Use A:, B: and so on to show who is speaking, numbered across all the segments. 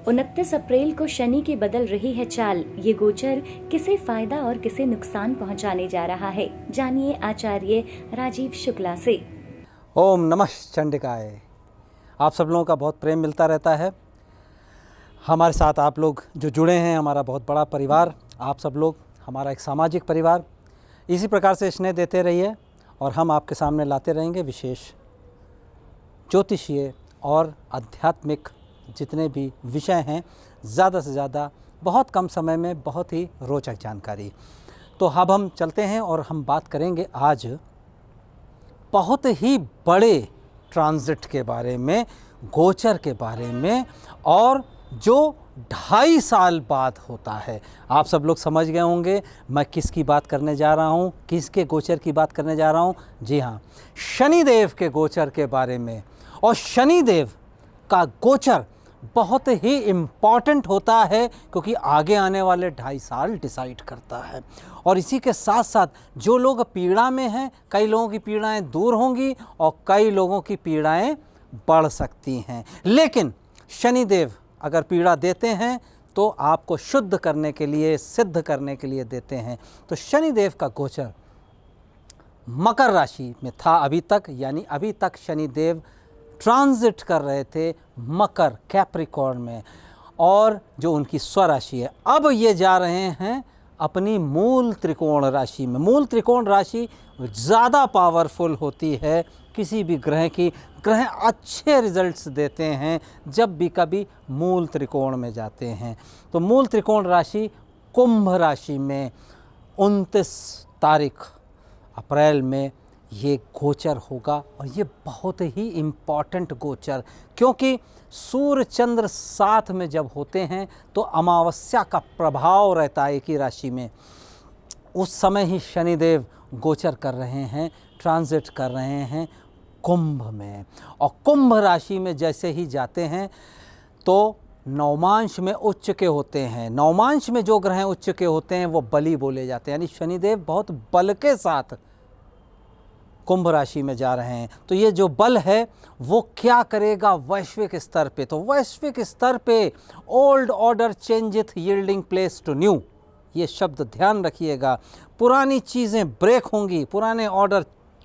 A: 29 अप्रैल को शनि की बदल रही है चाल। ये गोचर किसे फायदा और किसे नुकसान पहुंचाने जा रहा है, जानिए आचार्य राजीव शुक्ला से।
B: ओम नमः चंडिकाय। आप सब लोगों का बहुत प्रेम मिलता रहता है। हमारे साथ आप लोग जो जुड़े हैं, हमारा बहुत बड़ा परिवार, आप सब लोग हमारा एक सामाजिक परिवार, इसी प्रकार से स्नेह देते रहिए और हम आपके सामने लाते रहेंगे विशेष ज्योतिषीय और आध्यात्मिक जितने भी विषय हैं, ज़्यादा से ज़्यादा बहुत कम समय में बहुत ही रोचक जानकारी। तो अब हम चलते हैं और हम बात करेंगे आज बहुत ही बड़े ट्रांजिट के बारे में, गोचर के बारे में, और जो 2.5 साल बाद होता है। आप सब लोग समझ गए होंगे मैं किसकी बात करने जा रहा हूँ, किसके गोचर की बात करने जा रहा हूँ। जी हाँ, शनिदेव के गोचर के बारे में। और शनिदेव का गोचर बहुत ही इम्पॉर्टेंट होता है क्योंकि आगे आने वाले 2.5 साल डिसाइड करता है। और इसी के साथ साथ जो लोग पीड़ा में हैं, कई लोगों की पीड़ाएं दूर होंगी और कई लोगों की पीड़ाएं बढ़ सकती हैं। लेकिन शनिदेव अगर पीड़ा देते हैं तो आपको शुद्ध करने के लिए, सिद्ध करने के लिए देते हैं। तो शनिदेव का गोचर मकर राशि में था अभी तक, यानी अभी तक शनिदेव ट्रांजिट कर रहे थे मकर, कैप्रिकॉर्न में, और जो उनकी स्वराशि है। अब ये जा रहे हैं अपनी मूल त्रिकोण राशि में। मूल त्रिकोण राशि ज़्यादा पावरफुल होती है किसी भी ग्रह की। ग्रह अच्छे रिजल्ट्स देते हैं जब भी कभी मूल त्रिकोण में जाते हैं। तो मूल त्रिकोण राशि कुंभ राशि में 29 तारीख अप्रैल में ये गोचर होगा। और ये बहुत ही इम्पॉर्टेंट गोचर, क्योंकि सूर्य चंद्र साथ में जब होते हैं तो अमावस्या का प्रभाव रहता है एक ही राशि में। उस समय ही शनिदेव गोचर कर रहे हैं, ट्रांजिट कर रहे हैं कुंभ में। और कुंभ राशि में जैसे ही जाते हैं तो नवमांश में उच्च के होते हैं। नवमांश में जो ग्रह उच्च के होते हैं वो बली बोले जाते हैं, यानी शनिदेव बहुत बल के साथ कुंभ राशि में जा रहे हैं। तो ये जो बल है वो क्या करेगा वैश्विक स्तर पे? तो वैश्विक स्तर पे old order changeth yielding place to new, ये शब्द ध्यान रखिएगा। पुरानी चीज़ें ब्रेक होंगी, पुराने ऑर्डर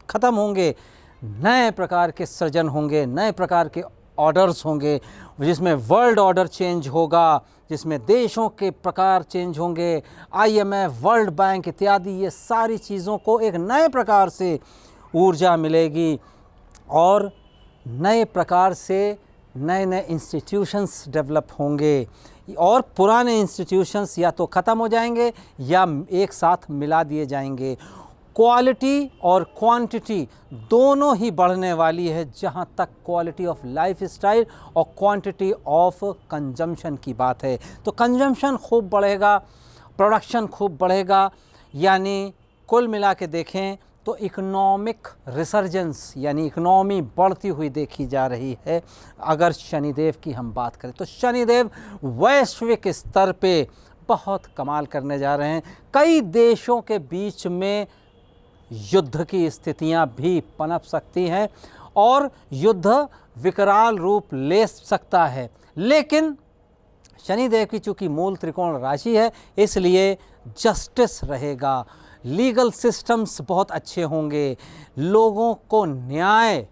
B: ख़त्म होंगे, नए प्रकार के सृजन होंगे, नए प्रकार के ऑर्डर्स होंगे, जिसमें वर्ल्ड ऑर्डर चेंज होगा, जिसमें देशों के प्रकार चेंज होंगे। IMF, वर्ल्ड बैंक इत्यादि, ये सारी चीज़ों को एक नए प्रकार से ऊर्जा मिलेगी और नए प्रकार से नए नए इंस्टीट्यूशंस डेवलप होंगे। और पुराने इंस्टीट्यूशंस या तो ख़त्म हो जाएंगे या एक साथ मिला दिए जाएंगे। क्वालिटी और क्वांटिटी दोनों ही बढ़ने वाली है, जहां तक क्वालिटी ऑफ लाइफ स्टाइल और क्वांटिटी ऑफ कंजम्पशन की बात है। तो कंजम्पशन खूब बढ़ेगा, प्रोडक्शन खूब बढ़ेगा, यानी कुल मिला के देखें तो इकोनॉमिक रिसर्जेंस, यानी इकोनॉमी बढ़ती हुई देखी जा रही है। अगर शनिदेव की हम बात करें तो शनिदेव वैश्विक स्तर पे बहुत कमाल करने जा रहे हैं। कई देशों के बीच में युद्ध की स्थितियां भी पनप सकती हैं और युद्ध विकराल रूप ले सकता है। लेकिन शनिदेव की चूँकि मूल त्रिकोण राशि है, इसलिए जस्टिस रहेगा, लीगल सिस्टम्स बहुत अच्छे होंगे, लोगों को न्याय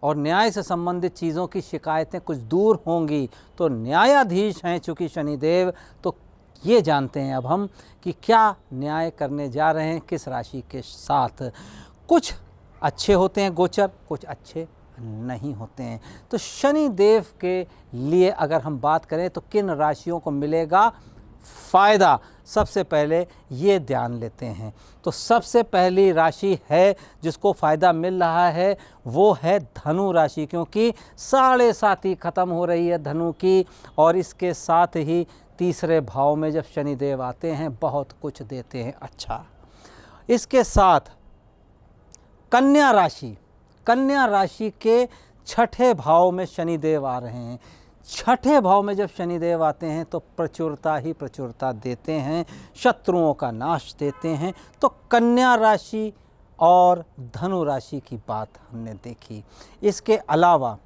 B: और न्याय से संबंधित चीज़ों की शिकायतें कुछ दूर होंगी। तो न्यायाधीश हैं चूँकि शनिदेव, तो ये जानते हैं अब हम कि क्या न्याय करने जा रहे हैं किस राशि के साथ। कुछ अच्छे होते हैं गोचर, कुछ अच्छे नहीं होते हैं। तो शनिदेव के लिए अगर हम बात करें तो किन राशियों को मिलेगा फ़ायदा, सबसे पहले ये ध्यान लेते हैं। तो सबसे पहली राशि है जिसको फ़ायदा मिल रहा है वो है धनु राशि, क्योंकि 7.5 ख़त्म हो रही है धनु की, और इसके साथ ही तीसरे भाव में जब शनिदेव आते हैं बहुत कुछ देते हैं अच्छा। इसके साथ कन्या राशि, कन्या राशि के छठे भाव में शनिदेव आ रहे हैं। छठे भाव में जब शनिदेव आते हैं तो प्रचुरता ही प्रचुरता देते हैं, शत्रुओं का नाश देते हैं। तो कन्या राशि और धनु राशि की बात हमने देखी। इसके अलावा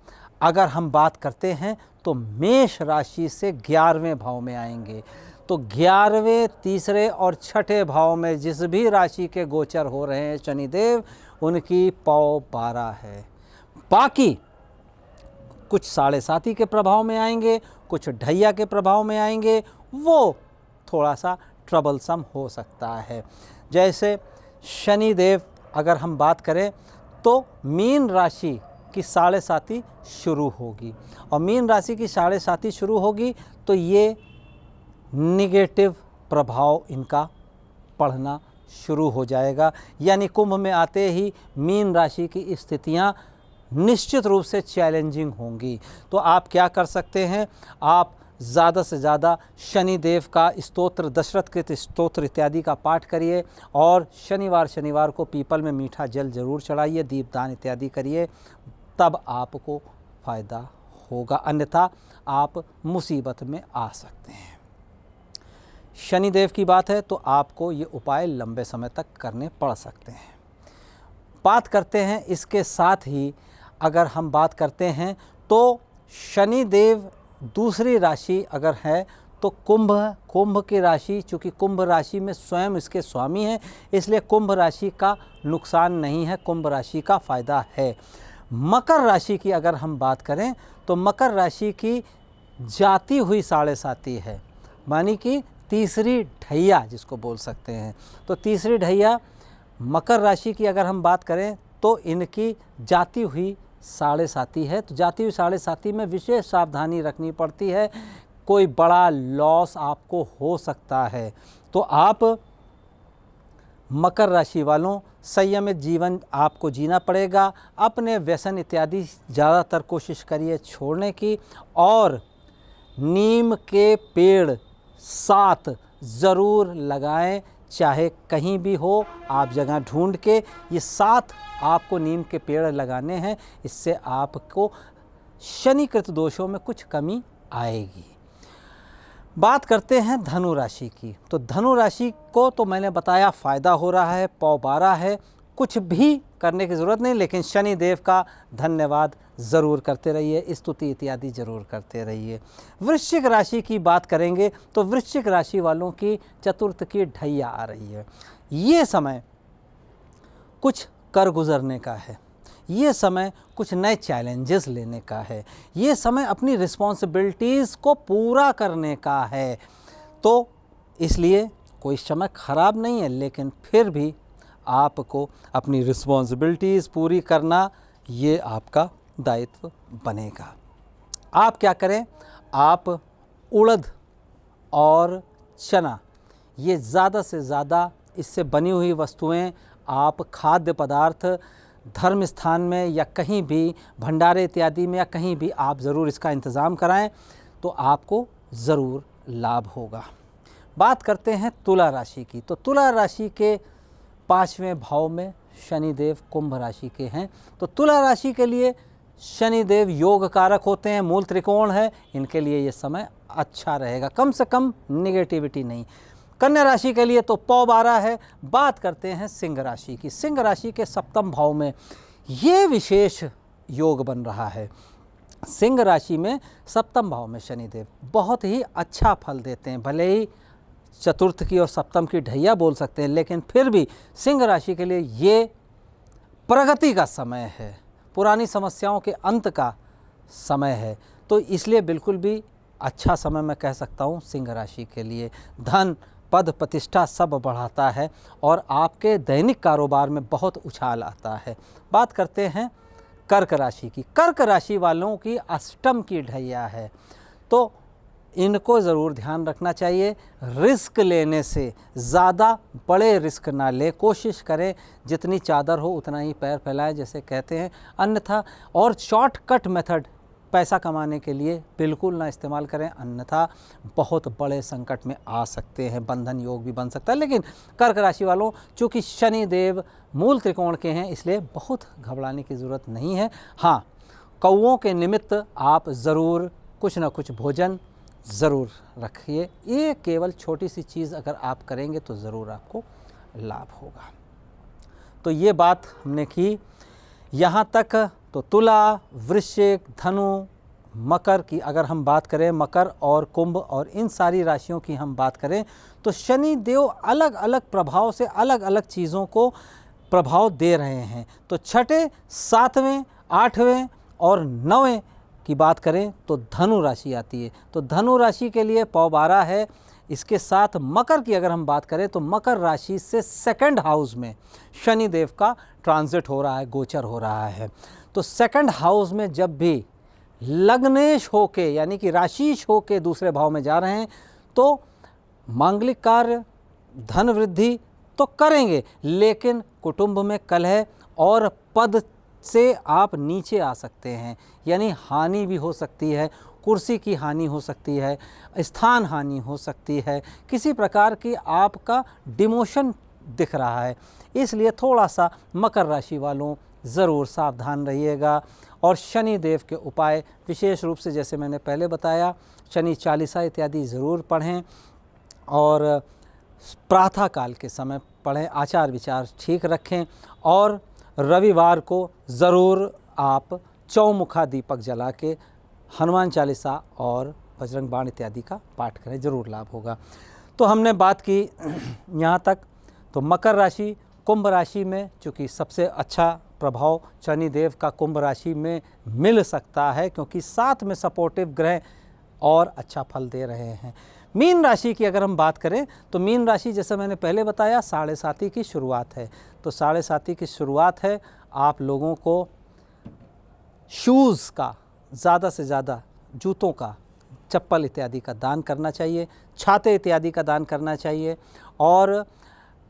B: अगर हम बात करते हैं तो मेष राशि से 11वें भाव में आएंगे। तो 11वें, तीसरे और छठे भाव में जिस भी राशि के गोचर हो रहे हैं शनिदेव, उनकी पौ 12 है। बाकी कुछ 7.5 के प्रभाव में आएंगे, कुछ ढैया के प्रभाव में आएंगे, वो थोड़ा सा ट्रबलसम हो सकता है। जैसे शनिदेव अगर हम बात करें तो मीन राशि की 7.5 शुरू होगी, और मीन राशि की 7.5 शुरू होगी तो ये निगेटिव प्रभाव इनका पढ़ना शुरू हो जाएगा। यानी कुंभ में आते ही मीन राशि की स्थितियां निश्चित रूप से चैलेंजिंग होंगी। तो आप क्या कर सकते हैं, आप ज़्यादा से ज़्यादा शनिदेव का स्तोत्र, दशरथ कृत स्तोत्र इत्यादि का पाठ करिए, और शनिवार को पीपल में मीठा जल जरूर चढ़ाइए, दीपदान इत्यादि करिए, तब आपको फ़ायदा होगा, अन्यथा आप मुसीबत में आ सकते हैं। शनिदेव की बात है तो आपको ये उपाय लंबे समय तक करने पड़ सकते हैं। बात करते हैं इसके साथ ही, अगर हम बात करते हैं तो शनिदेव दूसरी राशि अगर है तो कुंभ की राशि, चूँकि कुंभ राशि में स्वयं इसके स्वामी हैं, इसलिए कुंभ राशि का नुकसान नहीं है, कुंभ राशि का फ़ायदा है। मकर राशि की अगर हम बात करें तो मकर राशि की जाती हुई 7.5 है, मानी कि तीसरी ढैया जिसको बोल सकते हैं। तो तीसरी ढैया मकर राशि की अगर हम बात करें तो इनकी जाती हुई 7.5 है। तो जाती हुई 7.5 में विशेष सावधानी रखनी पड़ती है, कोई बड़ा लॉस आपको हो सकता है। तो आप मकर राशि वालों संयमित जीवन आपको जीना पड़ेगा, अपने व्यसन इत्यादि ज़्यादातर कोशिश करिए छोड़ने की, और नीम के पेड़ 7 ज़रूर लगाएं, चाहे कहीं भी हो, आप जगह ढूंढ के ये 7 आपको नीम के पेड़ लगाने हैं। इससे आपको शनिकृत दोषों में कुछ कमी आएगी। बात करते हैं धनु राशि की। तो धनु राशि को तो मैंने बताया फ़ायदा हो रहा है, पौ 12 है, कुछ भी करने की ज़रूरत नहीं, लेकिन शनिदेव का धन्यवाद ज़रूर करते रहिए, स्तुति इत्यादि ज़रूर करते रहिए। वृश्चिक राशि की बात करेंगे तो वृश्चिक राशि वालों की चतुर्थ की ढैया आ रही है। ये समय कुछ कर गुजरने का है, ये समय कुछ नए चैलेंजेस लेने का है, ये समय अपनी रिस्पॉन्सिबिलिटीज़ को पूरा करने का है। तो इसलिए कोई समय ख़राब नहीं है, लेकिन फिर भी आपको अपनी रिस्पॉन्सिबिलिटीज़ पूरी करना ये आपका दायित्व बनेगा। आप क्या करें, आप उड़द और चना, ये ज़्यादा से ज़्यादा इससे बनी हुई वस्तुएं आप खाद्य पदार्थ धर्म स्थान में या कहीं भी भंडारे इत्यादि में या कहीं भी आप ज़रूर इसका इंतज़ाम कराएं, तो आपको ज़रूर लाभ होगा। बात करते हैं तुला राशि की। तो तुला राशि के 5वें भाव में शनिदेव कुंभ राशि के हैं। तो तुला राशि के लिए शनिदेव योग कारक होते हैं, मूल त्रिकोण है, इनके लिए ये समय अच्छा रहेगा, कम से कम नेगेटिविटी नहीं। कन्या राशि के लिए तो पौ 12 है। बात करते हैं सिंह राशि की। सिंह राशि के 7वें भाव में ये विशेष योग बन रहा है। सिंह राशि में 7वें भाव में शनिदेव बहुत ही अच्छा फल देते हैं, भले ही चतुर्थ की और सप्तम की ढैया बोल सकते हैं, लेकिन फिर भी सिंह राशि के लिए ये प्रगति का समय है, पुरानी समस्याओं के अंत का समय है। तो इसलिए बिल्कुल भी अच्छा समय मैं कह सकता हूँ सिंह राशि के लिए। धन, पद, प्रतिष्ठा सब बढ़ाता है और आपके दैनिक कारोबार में बहुत उछाल आता है। बात करते हैं कर्क राशि की। कर्क राशि वालों की 8वीं की ढैया है, तो इनको ज़रूर ध्यान रखना चाहिए। रिस्क लेने से ज़्यादा बड़े रिस्क ना ले, कोशिश करें जितनी चादर हो उतना ही पैर फैलाएं, जैसे कहते हैं, अन्यथा और शॉर्टकट मेथड पैसा कमाने के लिए बिल्कुल ना इस्तेमाल करें, अन्यथा बहुत बड़े संकट में आ सकते हैं, बंधन योग भी बन सकता है। लेकिन कर्क राशि वालों, चूँकि शनिदेव मूल त्रिकोण के हैं, इसलिए बहुत घबराने की ज़रूरत नहीं है। हाँ, कौओं के निमित्त आप ज़रूर कुछ ना कुछ भोजन ज़रूर रखिए। ये केवल छोटी सी चीज़ अगर आप करेंगे तो ज़रूर आपको लाभ होगा। तो ये बात हमने की। यहाँ तक तो तुला, वृश्चिक, धनु, मकर की अगर हम बात करें, मकर और कुंभ और इन सारी राशियों की हम बात करें, तो शनि देव अलग अलग प्रभाव से अलग अलग चीज़ों को प्रभाव दे रहे हैं। तो छठे, सातवें, आठवें और नवें की बात करें तो धनु राशि आती है। तो धनु राशि के लिए पौ 12 है। इसके साथ मकर की अगर हम बात करें तो मकर राशि से सेकंड हाउस में शनि देव का ट्रांजिट हो रहा है, गोचर हो रहा है। तो सेकंड हाउस में जब भी लग्नेश होके यानी कि राशिश होके दूसरे भाव में जा रहे हैं तो मांगलिक कार्य, धन वृद्धि तो करेंगे, लेकिन कुटुंब में कलह और पद से आप नीचे आ सकते हैं, यानी हानि भी हो सकती है, कुर्सी की हानि हो सकती है, स्थान हानि हो सकती है, किसी प्रकार की आपका डिमोशन दिख रहा है। इसलिए थोड़ा सा मकर राशि वालों ज़रूर सावधान रहिएगा। और शनि देव के उपाय विशेष रूप से जैसे मैंने पहले बताया, शनि चालीसा इत्यादि ज़रूर पढ़ें और प्रातः काल के समय पढ़ें, आचार विचार ठीक रखें और रविवार को ज़रूर आप चौमुखा दीपक जला के हनुमान चालीसा और बजरंग बाण इत्यादि का पाठ करें, ज़रूर लाभ होगा। तो हमने बात की यहाँ तक। तो मकर राशि, कुंभ राशि में चूँकि सबसे अच्छा प्रभाव शनिदेव का कुंभ राशि में मिल सकता है क्योंकि साथ में सपोर्टिव ग्रह और अच्छा फल दे रहे हैं। मीन राशि की अगर हम बात करें तो मीन राशि जैसे मैंने पहले बताया 7.5 की शुरुआत है। तो 7.5 की शुरुआत है, आप लोगों को शूज़ का ज़्यादा से ज़्यादा, जूतों का, चप्पल इत्यादि का दान करना चाहिए, छाते इत्यादि का दान करना चाहिए और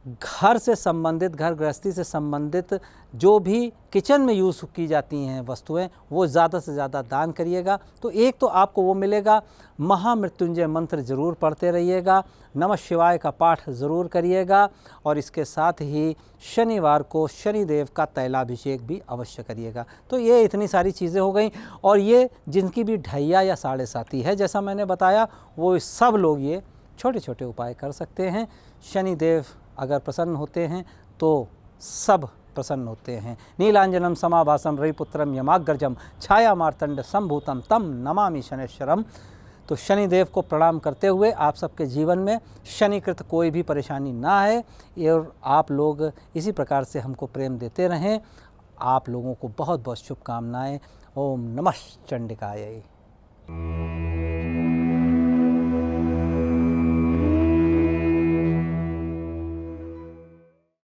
B: घर से संबंधित, घर गृहस्थी से संबंधित जो भी किचन में यूज़ की जाती हैं वस्तुएं वो ज़्यादा से ज़्यादा दान करिएगा। तो एक तो आपको वो मिलेगा। महामृत्युंजय मंत्र ज़रूर पढ़ते रहिएगा, नमः शिवाय का पाठ ज़रूर करिएगा और इसके साथ ही शनिवार को शनिदेव का तैलाभिषेक भी अवश्य करिएगा। तो ये इतनी सारी चीज़ें हो गई। और ये जिनकी भी ढैया या 7.5 है जैसा मैंने बताया, वो सब लोग ये छोटे छोटे उपाय कर सकते हैं। शनिदेव अगर प्रसन्न होते हैं तो सब प्रसन्न होते हैं। नीलांजनम समाभासम रविपुत्रम यमाग्रजम छाया मार्तंड संभूतम तम नमामि शनैश्वरम। तो शनिदेव को प्रणाम करते हुए आप सबके जीवन में शनिकृत कोई भी परेशानी ना आए और आप लोग इसी प्रकार से हमको प्रेम देते रहें। आप लोगों को बहुत बहुत शुभकामनाएं। ओम नमः चंडिकाय।